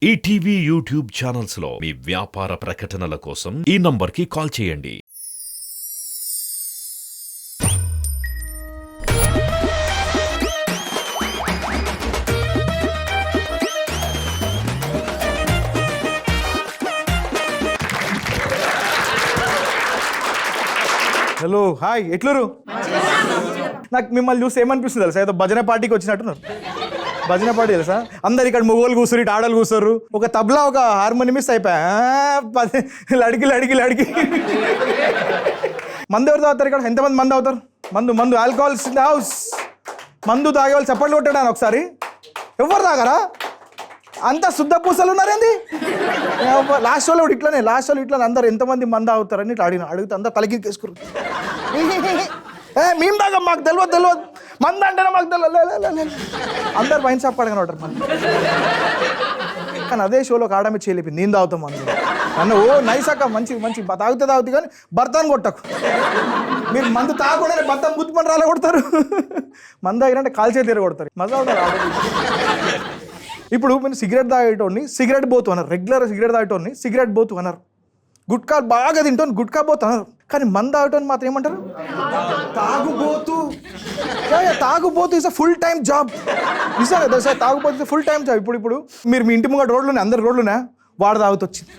ETV YouTube channels లో మీ వ్యాపార ప్రకటనల కోసం ఈ నంబర్కి కాల్ చేయండి. హలో హాయ్ ఎట్లరు? నాకు మిమ్మల్ని చూస్తే ఏమనిపిస్తుంది తెలుసా? ఏదో భజన పార్టీకి వచ్చినట్టున్నారు. భజన పార్టీ తెలుసా? అందరు ఇక్కడ మొగోళ్ళు కూర్చురు, ఇటు ఆడలు కూర్చోరు. ఒక తబలా ఒక హార్మోని మిస్ అయిపోయా. లడికి లడికి లడికి మందు ఎవరు తాగుతారు ఇక్కడ? ఎంతమంది మందు అవుతారు? మందు ఆల్కహాల్స్ ఇన్ ద హౌస్. మందు తాగే వాళ్ళు చప్పట్లు కొట్టాడు ఒకసారి. ఎవరు తాగరా? అంతా శుద్ధ పూసలు ఉన్నారేంది? లాస్ట్ వాళ్ళు ఇట్లానే అందరు ఎంతమంది మంది అవుతారని ఇట్లా అడిగితే అందరు తలకింకేసుకురు. మేము తాగం, మాకు తెలియదు మంది అంటేనే మాకు తెలియదు. అందరు వైన్ షాప్ పడగానే ఉంటారు మంది. కానీ అదే షోలో ఒక ఆడమే చేయలేపింది, నేను తాగుతాం మంది అన్న. ఓ నైస్ అక్క, మంచి తాగుతుంది కానీ భర్తను కొట్టకు. మీరు మందు తాగకూడదు, భర్త ముద్దుమని రాలే కొడతారు. మందు తాగినంటే కాల్చే తీర కొడతారు. మజా అవుతారు ఆడ. ఇప్పుడు మీరు సిగరెట్ తాగేటోని సిగరెట్ బోతు అన్నారు. రెగ్యులర్ సిగరెట్ తాగేటోని సిగరెట్ బోతు అన్నారు. గుట్కా బాగా తింటాను గుట్కా బోతు అన్నారు. కానీ మందు తాగటోని మాత్రం ఏమంటారు? తాగుబోతు. తాగుబోతు is a full time job. నిజంగా తెలుసా? తాగుబోతు ఇస్ ఫుల్ టైమ్ జాబ్. ఇప్పుడు మీరు మీ ఇంటి ముంగట రోడ్లునే, అందరు రోడ్లునే, వాడు తాగుతూ వచ్చింది.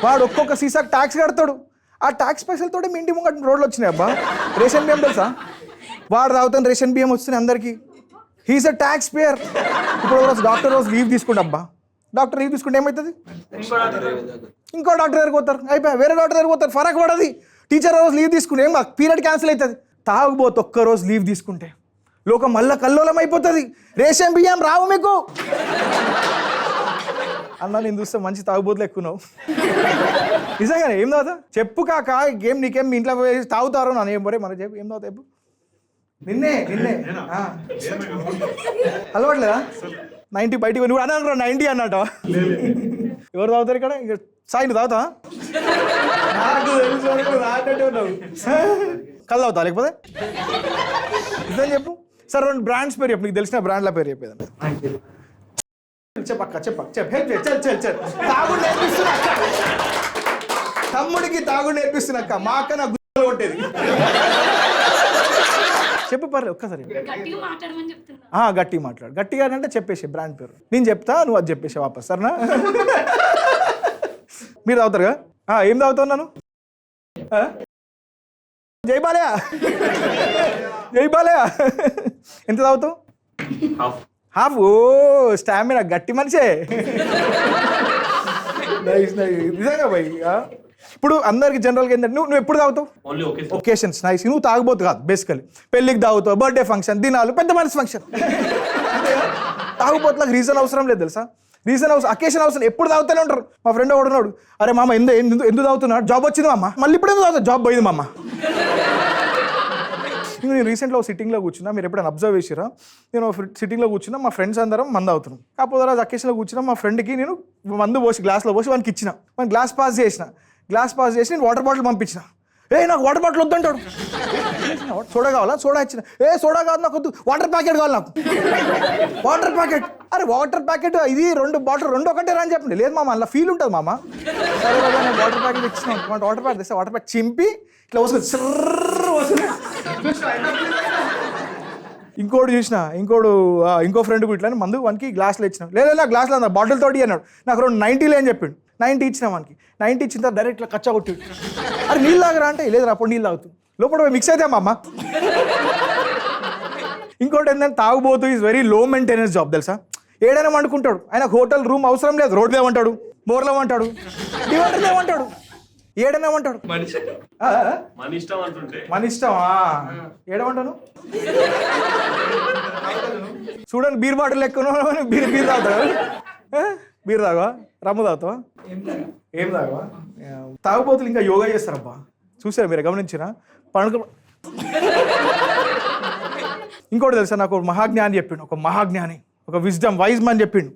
వాడు ఒక్కొక్క సీసాకి ట్యాక్స్ కడతాడు. ఆ ట్యాక్స్ పైసలతో మీ ఇంటి ముంగట రోడ్లు వచ్చినాయి అబ్బా. రేషన్ బియ్యం తెలుసా? వాడు తాగుతాను రేషన్ బియ్యం వస్తున్నాయి అందరికీ. He's a tax payer. ఇప్పుడు రోజు డాక్టర్ రోజు లీవ్ తీసుకుంటే అబ్బా, డాక్టర్ లీవ్ తీసుకుంటే ఏమవుతుంది? ఇంకో డాక్టర్ దగ్గరికి పోతారు, అయిపోయి వేరే డాక్టర్ దగ్గరికి పోతారు, ఫరక్ పడది. టీచర్ రోజు లీవ్ తీసుకుంటే ఏం పీరియడ్ క్యాన్సిల్ అవుతుంది. తాగుబోతు ఒక్కరోజు లీవ్ తీసుకుంటే లోకం మళ్ళా కల్లోలం అయిపోతుంది. రేషన్ బియ్యం రావు మీకు అన్న. నేను చూస్తే మంచి తాగుబోతులు ఎక్కున్నావు నిజంగానే. ఏం తాగుతా చెప్పు కాక, నీకేం మీ ఇంట్లో తాగుతారు నన్ను ఏం బరే మన చెప్పు. ఏం తాగుతా చెప్పు. నిన్నే అలవాట్లేదా? 90 బయటికి నువ్వు అన్నా 90 అన్నట. ఎవరు తాగుతారు ఇక్కడ? ఇక సాయి నువ్వు తాగుతా? నాకు తెలుసు ఉన్నావు. కళ్ళు తాగుతా లేకపోతే ఇదని చెప్పు. సార్ 2 బ్రాండ్స్ పేరు చెప్పు, నీకు తెలిసిన బ్రాండ్ల పేరు చెప్పేదండి. చెప్పక్క తాగుడు నేర్పిస్తున్నా. తమ్ముడికి తాగుడు నేర్పిస్తున్నాక్క. మా అక్క నా గుర్తులు కొట్టేది. చెప్పు పర్లేదు ఒక్కసారి. గట్టిగా మాట్లాడు. గట్టిగా అంటే చెప్పేసి బ్రాండ్ పేరు. నేను చెప్తా, నువ్వు అది చెప్పేసి వాపస్, సరేనా? మీరు తాగుతారుగా? ఏం తాగుతావు నన్ను? జై బాలయ్య. ఎంత తాగుతావు? హాఫ్. ఓ స్టామినా, గట్టి మనిషే. నిజంగా భయ్. ఇప్పుడు అందరికి జనరల్గా ఏంటంటే నువ్వు ఎప్పుడు తాగుతావు? ఒకేషన్స్. నైస్. నువ్వు తాగుబోతు కాదు బేసికలీ. పెళ్ళికి తాగుతావు, బర్త్డే ఫంక్షన్, దినాలు, పెద్ద మనిషి ఫంక్షన్. తాగుబోతులకు రీజన్ అవసరం లేదు తెలుసా? రీజన్ అవసరం, అకేషన్ అవసరం. ఎప్పుడు తాగుతూనే ఉంటారు. మా ఫ్రెండ్ ఒకడు ఉన్నాడు, అరే మామ ఎందుకు తాగుతున్నాడు? జాబ్ వచ్చింది మామ. మళ్ళీ ఇప్పుడు ఎందుకు తాగుతా? జాబ్ పోయింది మామ. నేను రీసెంట్గా సిట్టింగ్లో కూర్చున్నా. మీరు ఎప్పుడైనా అబ్జర్వ్ చేసిరా? నేను సిట్టింగ్లో కూర్చున్నా, మా ఫ్రెండ్స్ అందరం మందు అవుతున్నాం. కాకపోతే రోజు అకేషన్లో కూర్చున్నా, మా ఫ్రెండ్కి నేను మందు పోసి గ్లాస్లో పోసి వానికి ఇచ్చిన. వానికి గ్లాస్ పాస్ చేసి నేను వాటర్ బాటిల్ పంపించిన. నాకు వాటర్ బాటిల్ వద్దంటాడు. సోడా కావాలా? సోడా ఇచ్చిన. సోడా కాదు నాకు వద్దు, వాటర్ ప్యాకెట్ కావాలి నాకు. Water packet. అరే వాటర్ ప్యాకెట్ ఇది 2 బాటిల్ 2 ఒకటే రా అని చెప్పండి. లేదు మామ, అలా ఫీల్ ఉంటుంది మామ. సరే కదా, నేను వాటర్ ప్యాకెట్ ఇచ్చిన. వాటర్ ప్యాకెట్ తెస్తే వాటర్ ప్యాకెట్ చింపి ఇట్లా వస్తుంది. ఇంకోటి చూసిన, ఇంకో ఫ్రెండ్ కూడా ఇట్లా మందు వానికి గ్లాస్లో ఇచ్చిన. లేదా గ్లాస్లో అన్న బాటిల్ తోటి అన్నాడు. నాకు 2 90 అని చెప్పిండు. 90 ఇచ్చిన వానికి. 90 ఇచ్చిన తర్వాత డైరెక్ట్ ఇట్లా కచ్చా కొట్టి, అరే నీళ్ళు తాగరా అంటే, లేదు అప్పుడు నీళ్ళు తాగుతుంది. లోపల మిక్స్ అయితే అమ్మ. ఇంకోటి ఏంటంటే తాగుబోతు is very low maintenance job తెలుసా? ఏడైనా వండుకుంటాడు. ఆయన హోటల్ రూమ్ అవసరం లేదు. రోడ్లో ఏమంటాడు, బోర్లో ఏమంటాడు, డివైడర్లో ఏమంటాడు, ఏడైనా ఏమంటాడు. మన ఇష్టమా? ఏడమంటాను చూడండి. బీర్ బాటిల్ ఎక్కువ బీర్ తాగుతాడు. బీర్ తాగవా? రమ్ము తాగుతావా? ఏం తాగవా? తాగుబోతులు ఇంకా యోగా చేస్తారబ్బా. చూసారా? మీరు గమనించినా? ఇంకోటి తెలుసా? నాకు ఒక మహాజ్ఞాని చెప్పిండు. ఒక వైజ్ మ్యాన్ చెప్పిండు.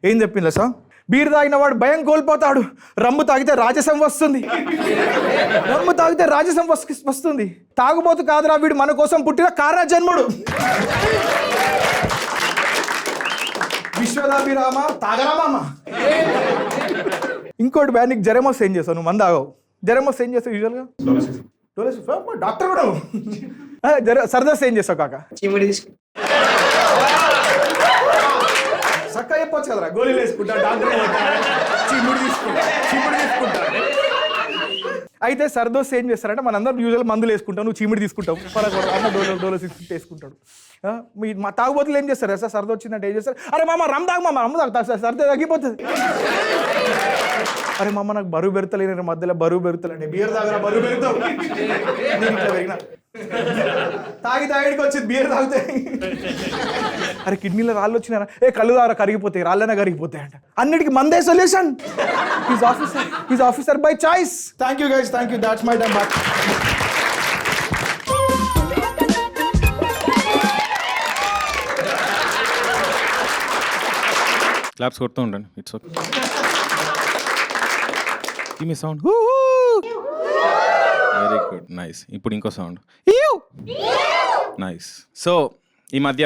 ఏం చెప్పిండు సార్? బీర్ తాగిన వాడు భయం కోల్పోతాడు, రమ్ము తాగితే రాజసం వస్తుంది. తాగుబోతు కాదురా వీడు, మన కోసం పుట్టిన కారణ జన్ముడు. విశ్వదాభిరామ తాగరామా. ఇంకోటి బ్యా, నీకు జ్వరం వస్తే ఏం చేస్తావు? నువ్వు మంది ఆగవు. జ్వరం వస్తే ఏం చేస్తావు యూజువల్గా? డాక్టర్ కూడా సరదా వస్తే ఏం చేస్తావు కాక? చక్క చెప్పొచ్చు కదరా, గోళీలు వేసుకుంటా, డాక్టర్ చిమ్ముడు తీసుకుంటా. అయితే సరదోస్ ఏం చేస్తారంటే మనందరం యూజువల్ మందులు వేసుకుంటాం, నువ్వు చీమిడి తీసుకుంటావు, అన్న డోలో 6 వేసుకుంటాడు. మా తాగుబోతులు ఏం చేస్తారు సార్? సరదా వచ్చిందంటే ఏం చేస్తారు? అరే మామ రమ్ తాగు, మామ రమ్ము తాగుతా సార్, సరదా తగ్గిపోతుంది. అరే మామ నాకు బరువు పెడతలేను, మధ్యలో బరువు పెడతలేండి, బియర్ తాగరా బరువు పెడతావు. నేను ఇట్లా పెరిగిన తాగిడికి వచ్చింది బియర్ తాగితే. అరే కిడ్నీలో రాళ్ళు వచ్చినా, ఏ కళ్ళు దారా కరిగిపోతాయి, రాళ్ళైనా కరిగిపోతాయి అంట. అన్నిటికీ మందే solution. Is officer by choice. Thank you guys, thank you. That's my time back. Claps కొడుతూ ఉండండి. It's okay. Give me sound. Very good, nice. ఇప్పుడు ఇంకో సౌండ్. నైస్. సో ఈ మధ్య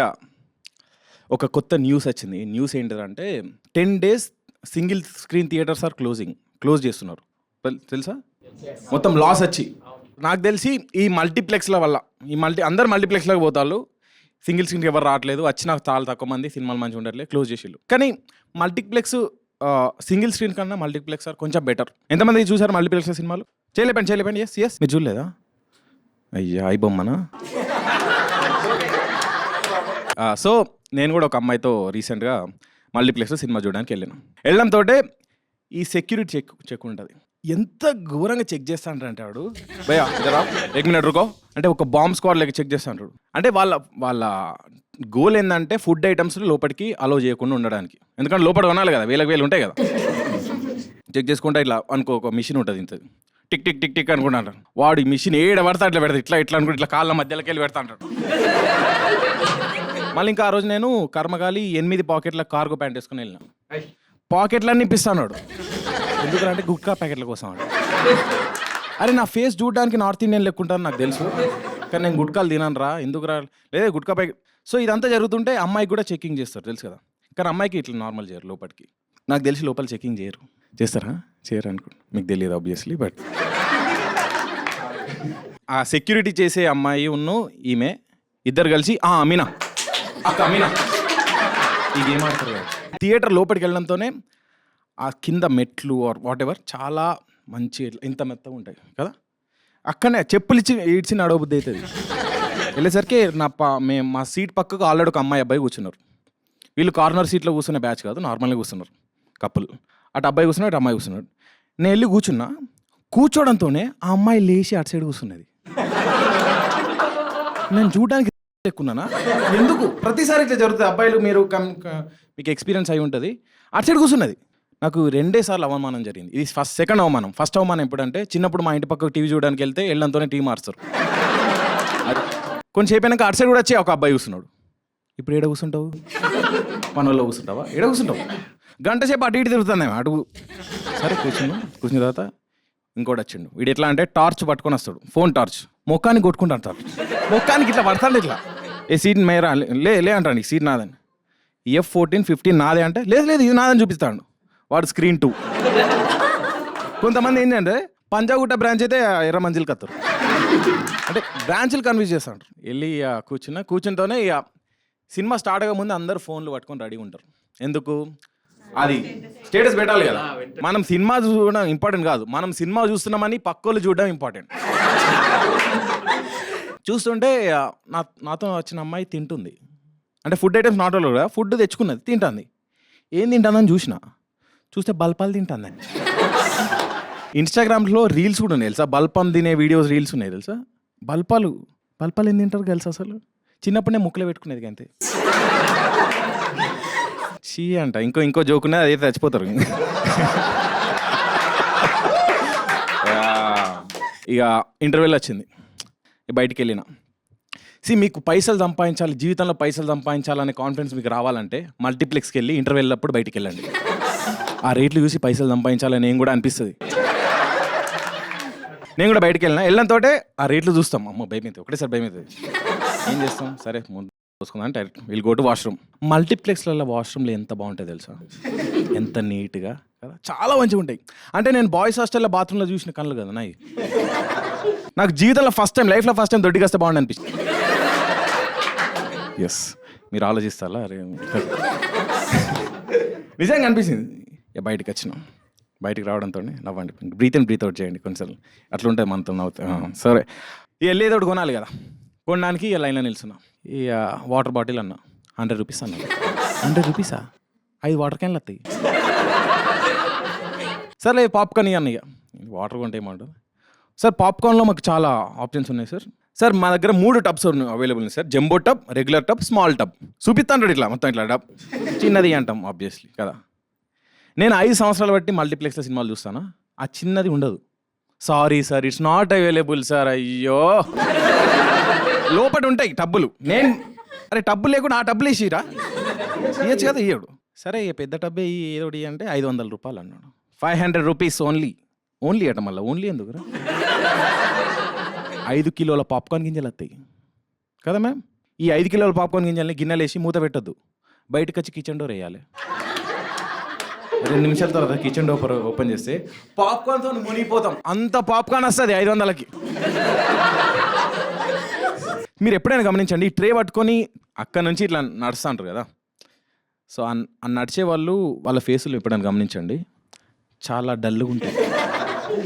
ఒక కొత్త న్యూస్ వచ్చింది. న్యూస్ ఏంటంటే 10 days single screen theatres are close చేస్తున్నారు. తెలుసా? మొత్తం లాస్ వచ్చి, నాకు తెలిసి ఈ మల్టీప్లెక్స్ల వల్ల అందరు మల్టీప్లెక్స్లోకి పోతారు. సింగిల్ స్క్రీన్కి ఎవరు రావట్లేదు, వచ్చిన చాలా తక్కువ మంది, సినిమాలు మంచిగా ఉండట్లేదు, క్లోజ్ చేసిళ్ళు. కానీ మల్టీప్లెక్స్ సింగిల్ స్క్రీన్ కన్నా మల్టీప్లెక్స్ ఆర్ కొంచెం బెటర్. ఎంతమంది చూసారు మల్టీప్లెక్స్ సినిమాలు? చేయలేపండి. ఎస్ మీరు చూడలేదా? అయ్యా ఐ బొమ్మనా? సో నేను కూడా ఒక అమ్మాయితో రీసెంట్గా మల్టీప్లెక్స్లో సినిమా చూడడానికి వెళ్ళడంతో ఈ సెక్యూరిటీ చెక్ ఉంటుంది. ఎంత ఘోరంగా చెక్ చేస్తా అంటే వాడు, భయ్యా జరా 1 minute రుకో అంటే ఒక బాంబ్ స్క్వాడ్ లెక్క చెక్ చేస్తా అంటాడు. అంటే వాళ్ళ గోల్ ఏంటంటే ఫుడ్ ఐటమ్స్ లోపలికి అలో చేయకుండా ఉండడానికి. ఎందుకంటే లోపల కొనాలి కదా, వేలకు ఉంటాయి కదా. చెక్ చేసుకుంటే ఇట్లా అనుకో, ఒక మిషన్ ఉంటుంది ఇంత, టిక్ టిక్ టిక్ టిక్ అనుకుంటా. వాడు ఈ మిషన్ ఏడ పడతా అట్లా పెడతాడు, ఇట్లా అనుకుంటే ఇట్లా కాళ్ళ మధ్యలోకి వెళ్ళి పెడతా అంటాడు. మళ్ళీ ఇంకా ఆ రోజు నేను కర్మగాలి 8 పాకెట్ల కార్గో ప్యాంట్ వేసుకుని వెళ్ళినా. పాకెట్లన్నీ ఇప్పిస్తాను. ఎందుకంటే గుట్కా ప్యాకెట్ల కోసం వాడు. అరే నా ఫేస్ చూడడానికి నార్త్ ఇండియన్ లెక్కుంటాను నాకు తెలుసు, కానీ నేను గుట్కాలు తినాను రా, ఎందుకు రా, లేదా గుట్కా ప్యాకెట్. సో ఇదంతా జరుగుతుంటే అమ్మాయికి కూడా చెకింగ్ చేస్తారు తెలుసు కదా. కానీ అమ్మాయికి ఇట్లా నార్మల్ చేయరు లోపలికి. నాకు తెలిసి లోపల చెకింగ్ చేయరు. చేస్తారా? చేయరు అనుకో, మీకు తెలియదు ఆబ్వియస్లీ. బట్ ఆ సెక్యూరిటీ చేసే అమ్మాయి ఈమె ఇద్దరు కలిసి అమీనా ఈ గేమ్ ఆడతారు కదా. థియేటర్ లోపలికి వెళ్ళడంతోనే ఆ కింద మెట్లు ఆర్ వాట్ ఎవర్ చాలా మంచి ఇంత మెత్తగా ఉంటాయి కదా. అక్కడనే చెప్పులు ఇచ్చి నడవబుద్ధి అవుతుంది. వెళ్ళేసరికి మా సీట్ పక్కకు ఆల్రెడీ ఒక అబ్బాయి కూర్చున్నారు. వీళ్ళు కార్నర్ సీట్లో కూర్చునే బ్యాచ్ కాదు, నార్మల్గా కూర్చున్నారు కప్పులు. అటు అబ్బాయి కూర్చున్నాడు, అమ్మాయి కూర్చున్నాడు. నేను వెళ్ళి కూర్చోవడంతోనే ఆ అమ్మాయి లేచి అటు సైడ్ కూర్చున్నది. నేను చూడడానికి ఎక్కున్నానా, ఎందుకు ప్రతిసారి ఇట్లా జరుగుతుంది? అబ్బాయిలు మీకు ఎక్స్పీరియన్స్ అయి ఉంటుంది. అటు సైడ్ కూర్చున్నది. నాకు 2 సార్లు అవమానం జరిగింది. ఇది సెకండ్ అవమానం. ఫస్ట్ అవమానం ఎప్పుడంటే చిన్నప్పుడు మా ఇంటి పక్కకు టీవీ చూడడానికి వెళ్తే వెళ్ళడంతోనే టీవీ మారుస్తారు. అది కొంచెం అయిపోయినాక అటు సైడ్ కూడా వచ్చి ఒక అబ్బాయి కూర్చున్నాడు. ఇప్పుడు ఏడ కూర్చుంటావు? పనుల్లో కూర్చుంటావా? ఏడ కూర్చుంటావు? గంట సేపు అటు ఇటు తిరుగుతుంది అటు. సరే కూర్చున్న తర్వాత ఇంకోటి వచ్చిండు. వీడు ఎట్లా అంటే టార్చ్ పట్టుకొని వస్తాడు, ఫోన్ టార్చ్, మొక్కానికి కొట్టుకుంటాడు. టార్చ్ మొక్కానికి ఇట్లా పడతాడు. ఇట్లా ఏ సీట్ మేరా లే అంటాడు, సీట్ నాదని. F14 15 నాదే అంటే లేదు ఇది నాదని చూపిస్తాడు. వాడు స్క్రీన్ 2. కొంతమంది ఏంటంటే పంజాగుట్ట బ్రాంచ్ అయితే ఎర్ర మంజిల్ కత్తారు. అంటే బ్రాంచ్లు కన్ఫ్యూజ్ చేస్తాడు. వెళ్ళి కూర్చునితోనే ఇక సినిమా స్టార్ట్ అయ్యే ముందు అందరూ ఫోన్లు పట్టుకొని రెడీ ఉంటారు. ఎందుకు? అది స్టేటస్ పెట్టాలి కదా. మనం సినిమా చూడడం ఇంపార్టెంట్ కాదు, మనం సినిమా చూస్తున్నామని పక్కోళ్ళు చూడడం ఇంపార్టెంట్. చూస్తుంటే నాతో వచ్చిన అమ్మాయి తింటుంది. అంటే ఫుడ్ ఐటమ్స్ నాట్ ఓన్లీ కూడా ఫుడ్ తెచ్చుకున్నది, తింటుంది. ఏం తింటుందని చూస్తే బల్పాలు తింటుందని. ఇన్స్టాగ్రామ్లో రీల్స్ కూడా ఉన్నాయి తెలుసా, బల్పం తినే వీడియోస్ రీల్స్ ఉన్నాయి తెలుసా. బల్పాలు ఏం తింటారు తెలుసా అసలు? చిన్నప్పుడు నేను ముక్కలు పెట్టుకునేది అంతే. చీ అంట. ఇంకో జోక్ ఉన్నది, అదైతే చచ్చిపోతారు. ఇక ఇంటర్వ్యూలో వచ్చింది, బయటికి వెళ్ళిన. మీకు పైసలు సంపాదించాలి, జీవితంలో పైసలు సంపాదించాలనే కాన్ఫిడెన్స్ మీకు రావాలంటే మల్టీప్లెక్స్కి వెళ్ళి ఇంటర్వ్యూ వెళ్ళినప్పుడు బయటికి వెళ్ళండి. ఆ రేట్లు చూసి పైసలు సంపాదించాలని నేను కూడా అనిపిస్తుంది. నేను కూడా బయటికి వెళ్ళినంతో ఆ రేట్లు చూస్తాం, అమ్మ భయం అవుతుంది, ఒకటేసారి భయం అవుతుంది. ఏం చేస్తాం? సరే ముందు చూసుకుందాం డైరెక్ట్ వీళ్ళు గో టు వాష్రూమ్. మల్టీప్లెక్స్లలో వాష్రూమ్లో ఎంత బాగుంటాయి తెలుసా, ఎంత నీట్గా కదా, చాలా మంచిగా ఉంటాయి. అంటే నేను బాయ్స్ హాస్టల్లో బాత్రూంలో చూసిన కళ్ళు కదా నాయి. నాకు జీవితంలో ఫస్ట్ టైం, లైఫ్లో ఫస్ట్ టైం దొడ్డికి వస్తే బాగుండి అనిపిస్తుంది. ఎస్, మీరు ఆలోచిస్తారా? అరే నిజంగా అనిపించింది. బయటకు వచ్చినాం, బయటికి రావడంతో నవ్వండి, బ్రీత్ అండ్ బ్రీత్ అవుట్ చేయండి కొంచెం, అట్లా ఉంటుంది మనతో నవ్వుతా. సరే, ఇక వెళ్ళేదోటి కొనాలి కదా, కొనడానికి ఇక లైన్లో నిల్చున్నా. ఇక వాటర్ బాటిల్ అన్నా 100 రూపీస్ అన్నా. 100 రూపీసా? 5 వాటర్ క్యాన్లు వస్తాయి. సరే పాప్కార్న్ ఇవన్నీ, ఇక వాటర్ కొంటే ఏమంటారు సార్? పాప్కార్న్లో మాకు చాలా ఆప్షన్స్ ఉన్నాయి సార్. సార్ మా దగ్గర 3 టబ్స్ అవైలబుల్ ఉన్నాయి sir, jumbo tub, regular tub, small tub. చూపిస్తాను ఇట్లా మొత్తం ఇట్లా టబ్, చిన్నది అంటాం ఆబ్వియస్లీ కదా. నేను 5 సంవత్సరాలు బట్టి మల్టీప్లెక్స్లో సినిమాలు చూస్తాను, ఆ చిన్నది ఉండదు. Sorry sir, it's not available sir. అయ్యో, లోపల ఉంటాయి టబ్బులు. నేను అరే టబ్బు లేకుండా ఆ టబ్బులు వేసిరా, ఇవ్వచ్చు కదా, ఇయ్యడు. సరే పెద్ద టబ్బే ఏదోటి అంటే 500 రూపాయలు అన్నాడు. 500 రూపీస్ ఓన్లీ. ఓన్లీ అట మళ్ళీ, ఓన్లీ ఎందుకురా? 5 కిలోల పాప్కార్న్ గింజలు వస్తాయి కదా మ్యామ్. ఈ 5 కిలోల పాప్కార్న్ గింజల్ని గిన్నెలు వేసి మూత పెట్టద్దు, బయటకు వచ్చి కిచెన్ డోర్ వేయాలి. 2 నిమిషాల తర్వాత కిచెన్ డోర్ ఓపెన్ చేస్తే పాప్కార్న్తో మునిగిపోతాం. అంత పాప్కార్న్ వస్తుంది 500కి. మీరు ఎప్పుడైనా గమనించండి, ఈ ట్రే పట్టుకొని అక్కడ నుంచి ఇట్లా నడుస్తూ ఉంటారు కదా, సో ఆ నడిచే వాళ్ళు వాళ్ళ ఫేసులు ఎప్పుడైనా గమనించండి, చాలా డల్గా ఉంటాయి.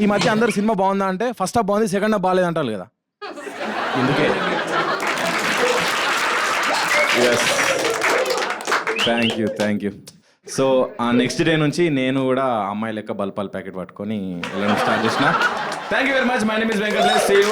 ఈ మధ్య అందరు సినిమా బాగుందా అంటే ఫస్ట్ హాఫ్ బాగుంది, సెకండ్ హాఫ్ బాగాలేదు అంటారు కదా, ఎందుకే? Thank you. సో ఆ నెక్స్ట్ డే నుంచి నేను కూడా అమ్మాయి లెక్క బల్పాల్ ప్యాకెట్ పట్టుకొని వెళ్ళడం స్టార్ట్ చేసిన. Thank you very much. My name is Venkatesh. See you.